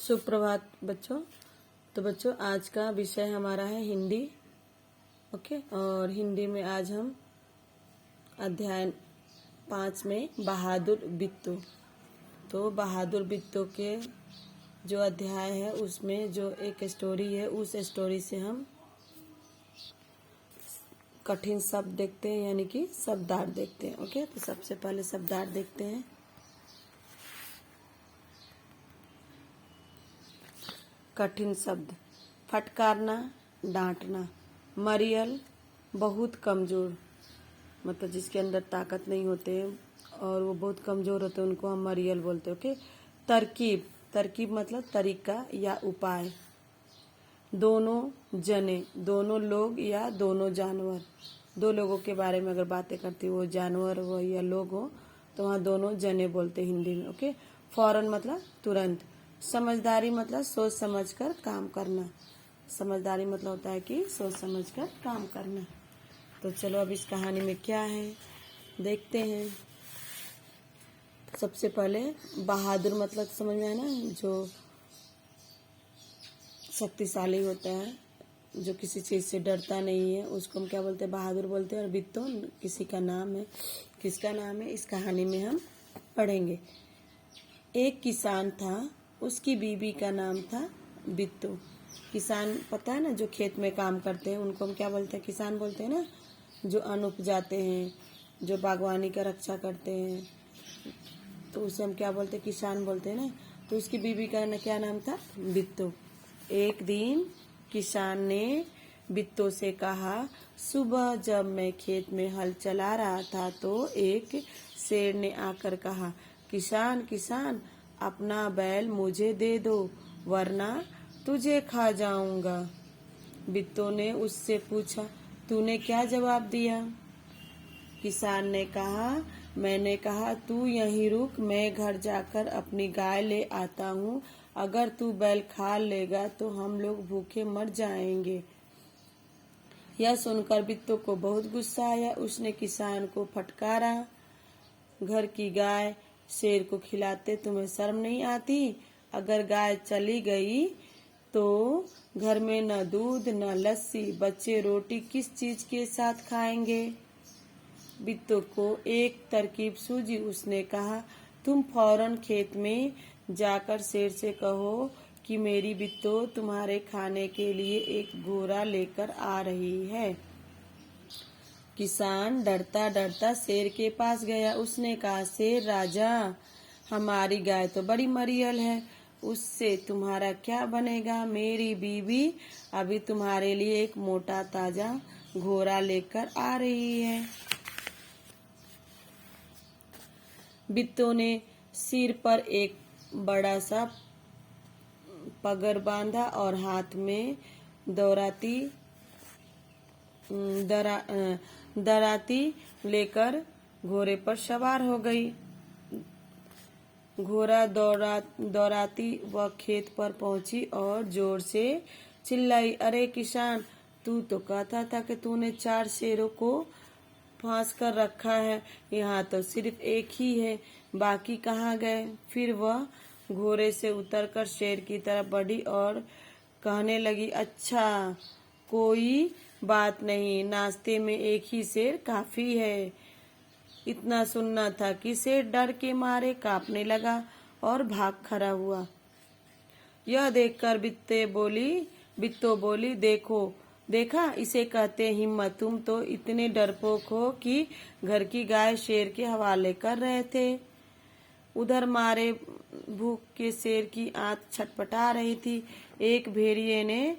सुप्रभात बच्चों। तो बच्चों आज का विषय हमारा है हिंदी। ओके, और हिंदी में आज हम अध्याय 5 में बहादुर बिट्टू। तो बहादुर बिट्टू के जो अध्याय है उसमें जो एक स्टोरी है, उस स्टोरी से हम कठिन शब्द देखते हैं, यानी कि शब्दार्थ देखते हैं। ओके, तो सबसे पहले शब्दार्थ देखते हैं। कठिन शब्द: फटकारना, डांटना। मरियल, बहुत कमजोर, मतलब जिसके अंदर ताकत नहीं होते और वो बहुत कमजोर होते हैं उनको हम मरियल बोलते हैं। ओके। तरकीब, तरकीब मतलब तरीका या उपाय। दोनों जने, दोनों लोग या दोनों जानवर। दो लोगों के बारे में अगर बातें करती वो जानवर हो या लोग हो तो वहाँ दोनों जने बोलते हिंदी में। ओके। फौरन मतलब तुरंत। समझदारी मतलब सोच समझकर काम करना। समझदारी मतलब होता है कि सोच समझकर काम करना। तो चलो अब इस कहानी में क्या है देखते हैं। सबसे पहले बहादुर मतलब समझ में आया ना, जो शक्तिशाली होता है, जो किसी चीज से डरता नहीं है, उसको हम क्या बोलते हैं? बहादुर बोलते हैं। और बिट्टू किसी का नाम है। किसका नाम है इस कहानी में हम पढ़ेंगे। एक किसान था, उसकी बीवी का नाम था बिट्टू। किसान पता है ना, जो खेत में काम करते हैं उनको हम क्या बोलते हैं? किसान बोलते हैं ना। जो अन्न उपजाते हैं, जो बागवानी का रक्षा करते हैं, तो उसे हम क्या बोलते हैं? किसान बोलते हैं ना। तो उसकी बीवी का क्या नाम था? बिट्टू। एक दिन किसान ने बिट्टू से कहा, सुबह जब मैं खेत में हल चला रहा था तो एक शेर ने आकर कहा, किसान किसान, अपना बैल मुझे दे दो वरना तुझे खा जाऊंगा। बिट्टू ने उससे पूछा, तूने क्या जवाब दिया? किसान ने कहा, मैंने कहा तू यहीं रुक, मैं घर जाकर अपनी गाय ले आता हूँ। अगर तू बैल खा लेगा तो हम लोग भूखे मर जाएंगे। यह सुनकर बिट्टू को बहुत गुस्सा आया। उसने किसान को फटकारा, घर की गाय शेर को खिलाते तुम्हें शर्म नहीं आती? अगर गाय चली गई तो घर में न दूध न लस्सी, बच्चे रोटी किस चीज के साथ खाएंगे? बिट्टू को एक तरकीब सूझी। उसने कहा, तुम फौरन खेत में जाकर शेर से कहो कि मेरी बिट्टू तुम्हारे खाने के लिए एक घोड़ा लेकर आ रही है। किसान डरता डरता शेर के पास गया। उसने कहा, शेर राजा, हमारी गाय तो बड़ी मरियल है, उससे तुम्हारा क्या बनेगा? मेरी बीवी अभी तुम्हारे लिए एक मोटा ताजा घोड़ा लेकर आ रही है। बिट्टू ने सिर पर एक बड़ा सा पगर बांधा और हाथ में दराती लेकर घोड़े पर सवार हो गई। घोड़ा दौड़ाती वह खेत पर पहुंची और जोर से चिल्लाई, अरे किसान, तू तो कहता था कि तूने 4 शेरों को फांस कर रखा है, यहाँ तो सिर्फ एक ही है, बाकी कहाँ गए? फिर वह घोड़े से उतरकर शेर की तरफ बढ़ी और कहने लगी, अच्छा कोई बात नहीं, नाश्ते में एक ही शेर काफी है। इतना सुनना था कि शेर डर के मारे कांपने लगा और भाग खड़ा हुआ। यह देखकर बिट्टू बोली, देखा इसे कहते हिम्मत। तुम तो इतने डरपोक हो कि घर की गाय शेर के हवाले कर रहे थे। उधर मारे भूख के शेर की आंत छटपटा रही थी। एक भेड़िए ने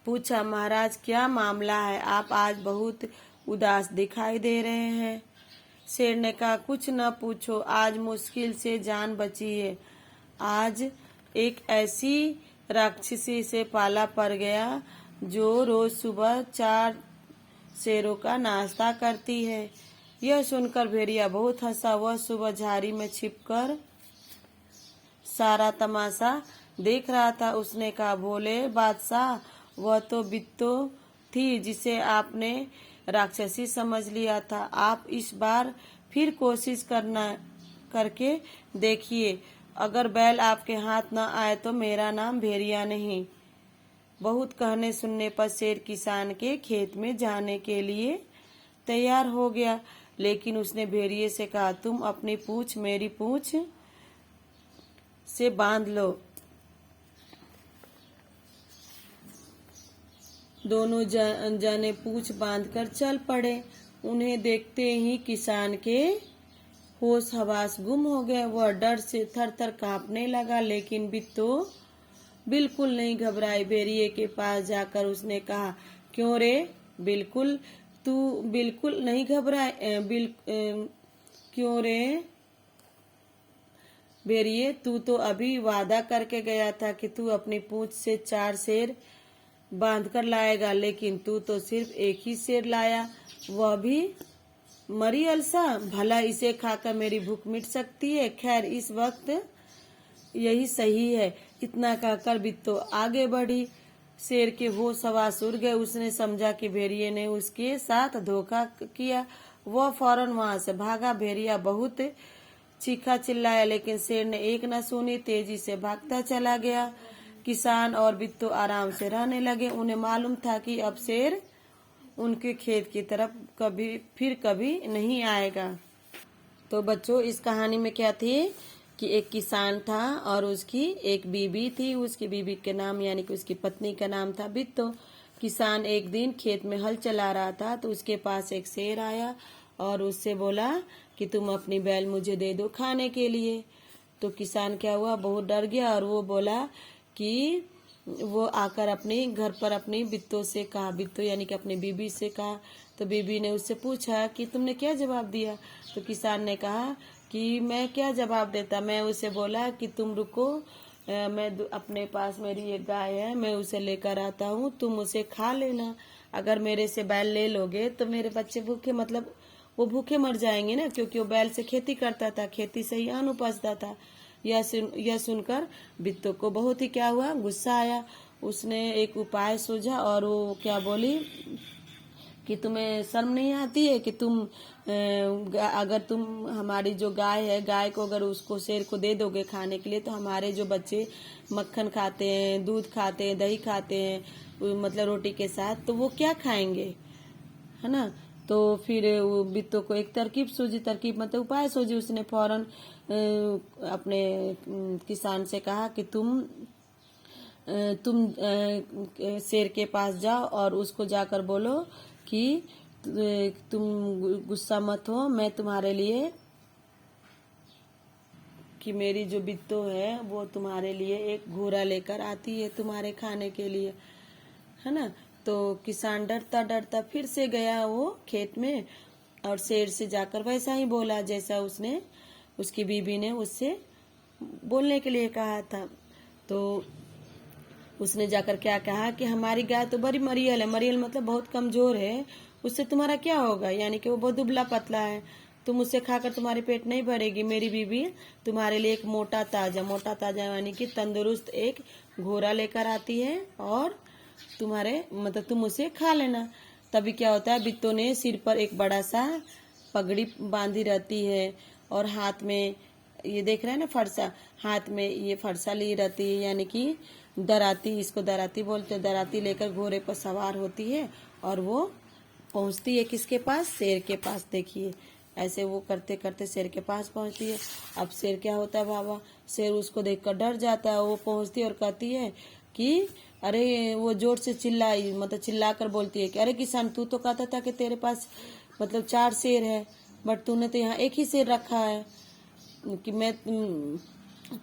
पूछा, महाराज क्या मामला है? आप आज बहुत उदास दिखाई दे रहे हैं। शेर ने कहा, कुछ न पूछो, आज मुश्किल से जान बची है। आज एक ऐसी राक्षसी से पाला पड़ गया जो रोज सुबह 4 शेरों का नाश्ता करती है। यह सुनकर भेड़िया बहुत हंसा। वह सुबह झाड़ी में छिपकर सारा तमाशा देख रहा था। उसने कहा, भोले बादशाह, वह तो बिट्टू थी जिसे आपने राक्षसी समझ लिया था। आप इस बार फिर कोशिश करके देखिए। अगर बैल आपके हाथ न आए तो मेरा नाम भेड़िया नहीं। बहुत कहने सुनने पर शेर किसान के खेत में जाने के लिए तैयार हो गया, लेकिन उसने भेड़िए से कहा, तुम अपनी पूंछ मेरी पूंछ से बांध लो। दोनों जने पूंछ बांधकर चल पड़े। उन्हें देखते ही किसान के होश हवास गुम हो गए। वह डर से थर थर कांपने लगा, लेकिन बिट्टो बिल्कुल नहीं घबराई। भेड़िए के पास जाकर उसने कहा, क्यों रे, तू बिल्कुल नहीं घबराए? क्यों रे भेड़िए, तू तो अभी वादा करके गया था कि तू अपनी पूंछ से 4 शेर बांध कर लाएगा, लेकिन तू तो सिर्फ एक ही शेर लाया, वह भी मरी अलसा। भला इसे खाकर मेरी भूख मिट सकती है? खैर, इस वक्त यही सही है। इतना कहकर बिट्टो आगे बढ़ी। शेर के होश हवास उड़ गए। उसने समझा कि भेड़िए ने उसके साथ धोखा किया। वह फौरन वहां से भागा। भेड़िया बहुत चीखा चिल्लाया, लेकिन शेर ने एक न सुनी, तेजी से भागता चला गया। किसान और बिट्टो आराम से रहने लगे। उन्हें मालूम था कि अब शेर उनके खेत की तरफ कभी नहीं आएगा। तो बच्चों, इस कहानी में क्या थी कि एक किसान था और उसकी एक बीबी थी। उसकी बीबी के नाम यानी कि उसकी पत्नी का नाम था बिट्टो। किसान एक दिन खेत में हल चला रहा था, तो उसके पास एक शेर आया और उससे बोला कि तुम अपनी बैल मुझे दे दो खाने के लिए। तो किसान क्या हुआ, बहुत डर गया और वो बोला कि वो आकर अपने घर पर अपनी बिट्टो से कहा, बिट्टो यानी कि अपनी बीबी से कहा। तो बीबी ने उससे पूछा कि तुमने क्या जवाब दिया? तो किसान ने कहा कि मैं क्या जवाब देता, मैं उसे बोला कि तुम रुको, मैं अपने पास मेरी एक गाय है, मैं उसे लेकर आता हूँ, तुम उसे खा लेना। अगर मेरे से बैल ले लोगे तो मेरे बच्चे भूखे, मतलब वो भूखे मर जाएंगे ना, क्योंकि वो बैल से खेती करता था, खेती से ही अन्न उपजता था। यह सुनकर बिट्टो को बहुत ही क्या हुआ, गुस्सा आया। उसने एक उपाय सूझा और वो क्या बोली कि तुम्हें शर्म नहीं आती है कि अगर तुम हमारी जो गाय है, गाय को अगर उसको शेर को दे दोगे खाने के लिए, तो हमारे जो बच्चे मक्खन खाते हैं, दूध खाते हैं, दही खाते हैं, मतलब रोटी के साथ, तो वो क्या खाएंगे, है ना। तो फिर वो बिट्टो को एक तरकीब सूझी, तरकीब मतलब उपाय सूझी। उसने फौरन अपने किसान से कहा कि तुम शेर के पास जाओ और उसको जाकर बोलो कि तुम गुस्सा मत हो, मैं तुम्हारे लिए, कि मेरी जो बिट्टो है वो तुम्हारे लिए एक घोड़ा लेकर आती है तुम्हारे खाने के लिए, है ना। तो किसान डरता डरता फिर से गया वो खेत में और शेर से जाकर वैसा ही बोला जैसा उसने उसकी बीबी ने उससे बोलने के लिए कहा था। तो उसने जाकर क्या कहा कि हमारी गाय तो बड़ी मरियल है, मरियल मतलब बहुत कमजोर है, उससे तुम्हारा क्या होगा, यानी कि वो बहुत दुबला पतला है, तुम उससे खाकर तुम्हारी पेट नहीं भरेगी। मेरी बीबी तुम्हारे लिए एक मोटा ताजा यानी कि तंदुरुस्त एक घोड़ा लेकर आती है और तुम्हारे मतलब तुम उसे खा लेना। तभी क्या होता है, बिट्टो ने सिर पर एक बड़ा सा पगड़ी बांधी रहती है और हाथ में ये देख रहे हैं ना फरसा, हाथ में ये फरसा ली रहती है, यानी कि दराती, इसको दराती बोलते हैं। दराती लेकर घोड़े पर सवार होती है और वो पहुंचती है किसके पास, शेर के पास। देखिए ऐसे वो करते करते शेर के पास पहुंचती है। अब शेर क्या होता है बाबा, शेर उसको देखकर डर जाता है। वो पहुंचती है और कहती है कि अरे, वो जोर से चिल्लाई, मतलब चिल्लाकर बोलती है कि अरे किसान, तू तो कहता था कि तेरे पास मतलब 4 शेर है, बट तूने तो यहाँ एक ही शेर रखा है कि मैं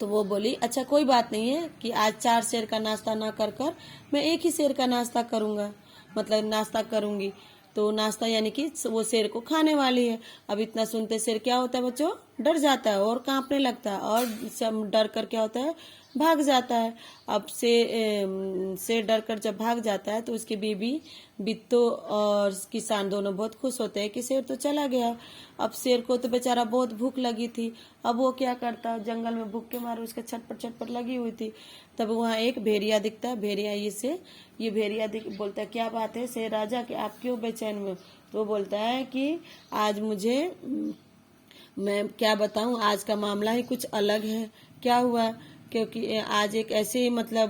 तो वो बोली अच्छा कोई बात नहीं है कि आज 4 शेर का नाश्ता ना कर कर मैं एक ही शेर का नाश्ता करूंगा, मतलब नाश्ता करूंगी। तो नाश्ता यानी कि वो शेर को खाने वाली है। अब इतना सुनते शेर क्या होता है बच्चों, डर जाता है और कांपने लगता है और सब डर कर क्या होता है, भाग जाता है। अब शेर डर कर जब भाग जाता है तो उसकी बीबी बिट्टो और किसान दोनों बहुत खुश होते हैं कि शेर तो चला गया। अब शेर को तो बेचारा बहुत भूख लगी थी। अब वो क्या करता, जंगल में भूख के मारे उसके छटपट लगी हुई थी। तब वहाँ एक भेड़िया दिखता है। भेड़िया ये भेड़िया बोलता है क्या बात है शेर राजा कि आप क्यों बेचैन में हो। तो बोलता है कि आज मुझे, मैं क्या बताऊं, आज का मामला ही कुछ अलग है। क्या हुआ, क्योंकि आज एक ऐसी मतलब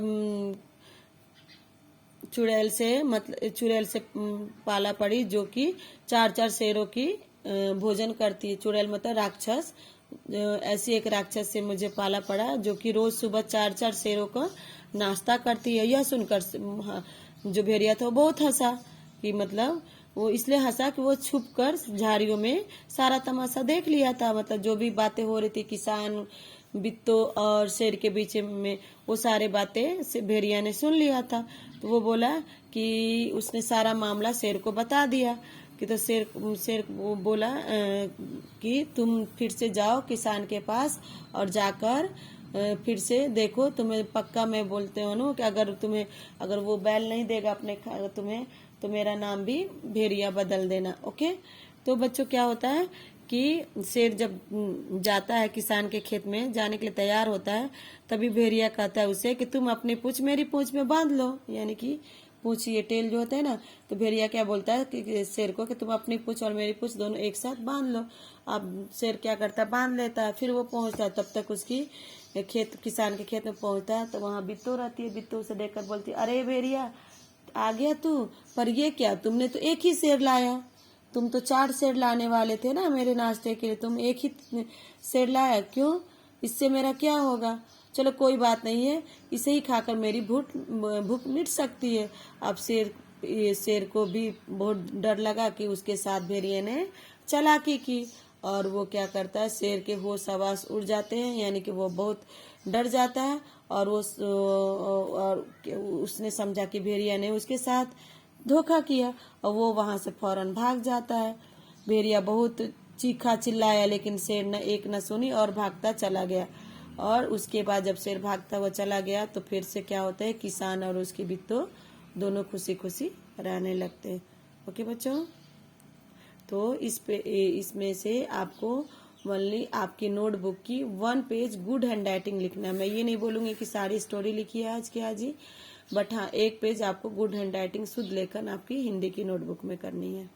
चुड़ैल से पाला पड़ी जो कि 4-4 शेरों की भोजन करती है। चुड़ैल मतलब राक्षस। ऐसी एक राक्षस से मुझे पाला पड़ा जो कि रोज सुबह 4-4 शेरों का नाश्ता करती है। यह सुनकर जो भेड़िया था वो बहुत हंसा, कि मतलब वो इसलिए हंसा कि वो छुप कर झाड़ियों में सारा तमाशा देख लिया था। मतलब जो भी बातें हो रही थी किसान, बित्तो और शेर के बीच में, वो सारे बातें से भेड़िया ने सुन लिया था। तो वो बोला कि उसने सारा मामला शेर को बता दिया। कि तो शेर वो बोला कि तुम फिर से जाओ किसान के पास और जाकर फिर से देखो, तुम्हें पक्का मैं बोलते हो ना कि अगर वो बैल नहीं देगा अपने तुम्हें, तो मेरा नाम भी भेड़िया बदल देना। ओके। तो बच्चों क्या होता है कि शेर जब जाता है किसान के खेत में जाने के लिए तैयार होता है, तभी भेड़िया कहता है उसे कि तुम अपनी पूंछ मेरी पूंछ में बांध लो, यानी कि पूंछ ये टेल जो होता है ना। तो भेड़िया क्या बोलता है कि शेर को कि तुम अपनी पूंछ और मेरी पूंछ दोनों एक साथ बांध लो। अब शेर क्या करता है, बांध लेता है। फिर वो पहुंचता है, तब तक उसकी किसान के खेत में पहुंचता है तो वहां बित्तो रहती है। बित्तो उसे देखकर बोलती है, अरे भेड़िया आ गया तू, पर ये क्या, तुमने तो एक ही शेर लाया, तुम तो 4 शेर लाने वाले थे ना मेरे नाश्ते के लिए, तुम एक ही शेर लाया, क्यों, इससे मेरा क्या होगा। चलो कोई बात नहीं है, इसे ही खाकर मेरी भूख मिट सकती है। अब शेर को भी बहुत डर लगा कि उसके साथ भेड़िए ने चालाकी की, और वो क्या करता है, शेर के होश हवास उड़ जाते हैं, यानी कि वो बहुत डर जाता है। और उसने समझा कि भेड़िया ने उसके साथ धोखा किया, और वो वहां से फौरन भाग जाता है। भेड़िया बहुत चीखा चिल्लाया, लेकिन शेर ने एक न सुनी और भागता चला गया। और उसके बाद जब शेर भागता हुआ चला गया तो फिर से क्या होता है, किसान और उसकी बित्तो दोनों खुशी खुशी रहने लगते हैं। ओके बच्चों, तो इसमें से आपको ओनली आपकी नोटबुक की 1 पेज गुड हैंड राइटिंग लिखना है। मैं ये नहीं बोलूंगी कि सारी स्टोरी लिखी है आज ही, बट हाँ 1 पेज आपको गुड हैंड राइटिंग शुद्ध लेखन आपकी हिंदी की नोटबुक में करनी है।